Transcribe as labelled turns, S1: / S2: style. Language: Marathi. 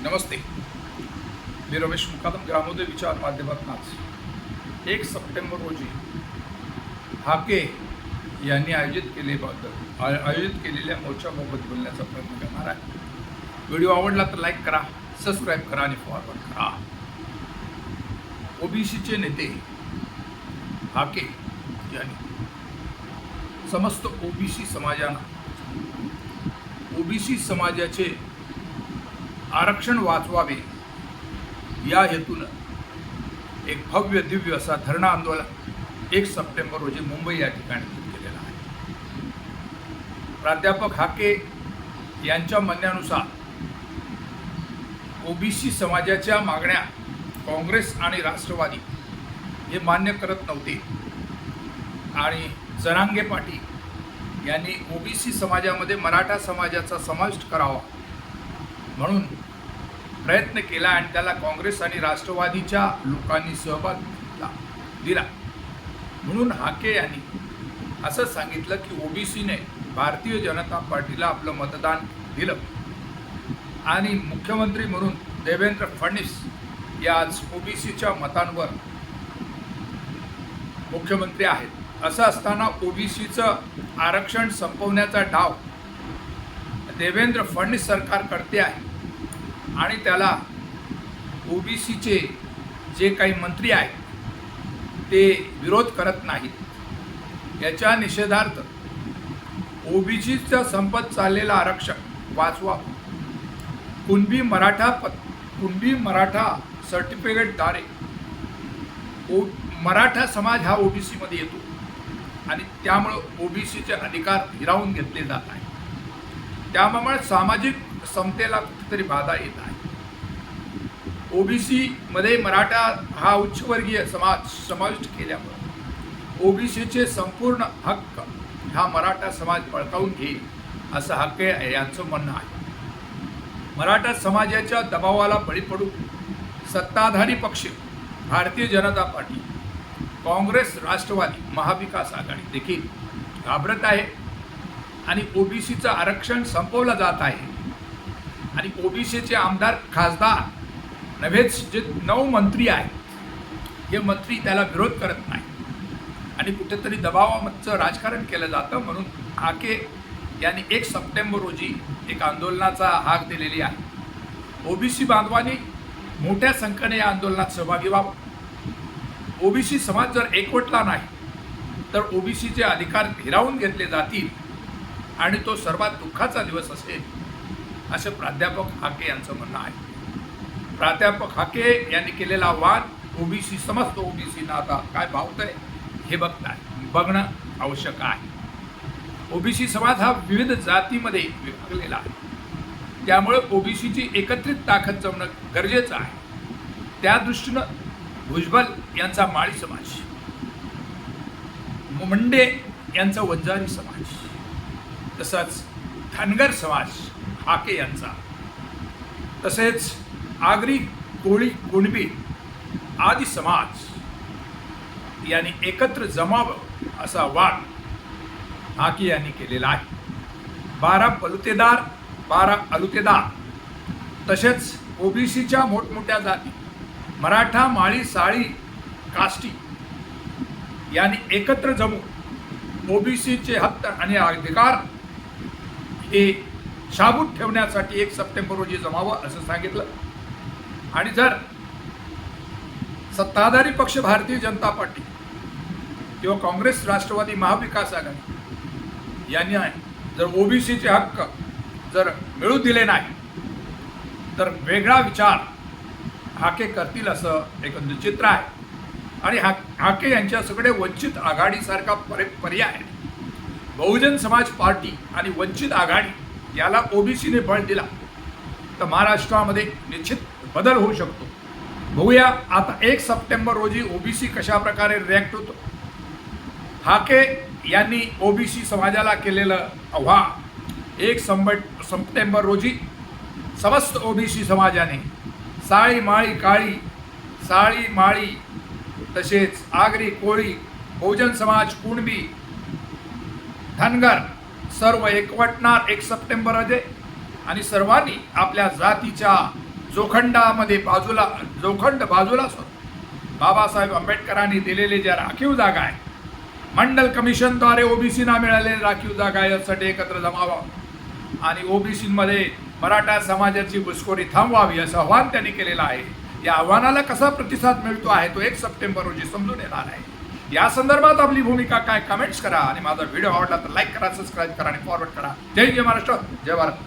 S1: नमस्ते. मी रमेश मुकादम ग्रामोदय विचार माध्यमातून आज 1 सप्टेंबर रोजी हाके यांनी आयोजित केलेल्या मोर्चाबाबत बोलण्याचा प्रयत्न करणार आहे. व्हिडिओ आवडला तर लाईक करा, सबस्क्राईब करा आणि फॉरवर्ड करा. ओबीसीचे नेते हाके यांनी समस्त ओबीसी समाजाचे आरक्षण वाचवावे या हेतून एक भव्य दिव्य असा धरणा आंदोलन 1 सप्टेंबर रोजी मुंबई या ठिकाणी केलेला आहे. प्राध्यापक हाके यांच्या म्हणण्यानुसार ओबीसी समाजाच्या मागण्या काँग्रेस आणि राष्ट्रवादी हे मान्य करत नव्हते आणि जरांगे पाटील यांनी ओबीसी समाजामध्ये मराठा समाजाचा समावेश करावा म्हणून प्रयत्न केला आणि त्याला काँग्रेस आणि राष्ट्रवादीच्या लोकांनी सहभाग दिला. म्हणून हाके यांनी असं सांगितलं की ओबीसीने भारतीय जनता पार्टीला आपलं मतदान दिलं आणि मुख्यमंत्री म्हणून देवेंद्र फडणवीस या आज ओबीसीच्या मतांवर मुख्यमंत्री आहेत. असं असताना ओबीसीचं आरक्षण संपवण्याचा डाव देवेंद्र फडणवीस सरकार करते आहे आणि त्याला ओबीसीचे जे काही मंत्री आहेत ते विरोध करत नाहीत. याच्या निषेधार्थ ओबीसीचं संपत चाललेलं आरक्षण वाचवा, कुणबी मराठा सर्टिफिकेटद्वारे मराठा समाज हा ओबीसीमध्ये येतो आणि त्यामुळं ओबीसीचे अधिकार हिरावून घेतले जात आहेत. त्यामुळे सामाजिक समतेला कुठेतरी बाधा येत आहे. ओबीसीमध्ये मराठा हा उच्चवर्गीय समाज समाविष्ट केल्यामुळे ओबीसीचे संपूर्ण हक्क हा मराठा समाज बळकावून घेईल असं हाके यांचं म्हणणं आहे. मराठा समाजाच्या दबावाला बळी पडून सत्ताधारी पक्ष भारतीय जनता पार्टी, काँग्रेस, राष्ट्रवादी, महाविकास आघाडी देखील घाबरत आहे आणि ओबीसीचं आरक्षण संपवलं जात आहे आणि ओबीसीचे आमदार, खासदार नव्हेच जे 9 मंत्री आहेत हे मंत्री त्याला विरोध करत नाही आणि कुठेतरी दबावाचं राजकारण केलं जातं. म्हणून हाके यांनी 1 सप्टेंबर रोजी एक आंदोलनाचा हाक दिलेली आहे. ओबीसी बांधवांनी मोठ्या संख्येने या आंदोलनात सहभागी व्हावं. ओबीसी समाज जर एकवटला नाही तर ओबीसीचे अधिकार हिरावून घेतले जातील आणि तो सर्वात दुःखाचा दिवस असेल असं प्राध्यापक हाके यांचं म्हणणं आहे. प्राध्यापक हाके यांनी केलेला आवाहन ओबीसी समस्त ओबीसीना आता काय भावतंय हे बघणं आवश्यक आहे. ओबीसी समाज हा विविध जातीमध्ये विभागलेला आहे, त्यामुळे ओबीसीची एकत्रित ताकद जमणं गरजेचं आहे. त्या दृष्टीनं भुजबळ यांचा माळी समाज, मुंडे यांचा वंजारी समाज, तसंच धनगर समाज हाके यांचा, तसेच आगरी, कोळी, कुणबी आदी समाज यांनी एकत्र जमावं असा आवाहन हाके यांनी केलेला आहे. 12 अलुतेदार तसेच ओबीसीच्या मोठमोठ्या जाती मराठा, माळी, साळी, काष्टी यांनी एकत्र जमून ओबीसीचे हक्क आणि अधिकार हे शाबूत ठेवण्यासाठी 1 सप्टेंबर रोजी जमावं असं सांगितलं. आणि जर सत्ताधारी पक्ष भारतीय जनता पार्टी किंवा काँग्रेस, राष्ट्रवादी, महाविकास आघाडी यांनी जर ओबीसीचे हक्क जर मिळू दिले नाही तर वेगळा विचार हाके करतील असं एक चित्र आहे. आणि हाके यांच्याकडे वंचित आघाडीसारखा पर्याय, बहुजन समाज पार्टी आणि वंचित आघाडी याला ओबीसीने बळ दिला तर महाराष्ट्रामध्ये निश्चित बदल होऊ शकतो. बघूया आता 1 सप्टेंबर रोजी ओबीसी कशा प्रकारे रिॲक्ट होतो. हाके यांनी ओबीसी समाजाला केलेलं आव्हान 1 सप्टेंबर रोजी समस्त ओबीसी समाजाने साळी, माळी, काळी, साळी, माळी तसेच आगरी, कोळी, बहुजन समाज, कुणबी, धनगर सर्व एकवटणार 1 सप्टेंबर रोजी आणि सर्वांनी आपल्या जातीच्या जोखंडामध्ये जोखंड बाजूला सोड. बाबासाहेब आंबेडकरांनी दिलेले ज्या राखीव जागा आहे, मंडल कमिशनद्वारे ओबीसीना मिळालेल्या राखीव जागा यासाठी एकत्र जमावं आणि ओबीसीमध्ये मराठा समाजाची घुसखोरी थांबवावी असं आव्हान त्यांनी केलेलं आहे. या आव्हानाला कसा प्रतिसाद मिळतो आहे तो 1 सप्टेंबर रोजी समजून येणार आहे. या संदर्भात आपली भूमिका काय, कमेंट्स करा आणि माझा व्हिडिओ आवडला तर लाईक करा, सबस्क्राईब करा आणि फॉरवर्ड करा. जय महाराष्ट्र, जय भारत.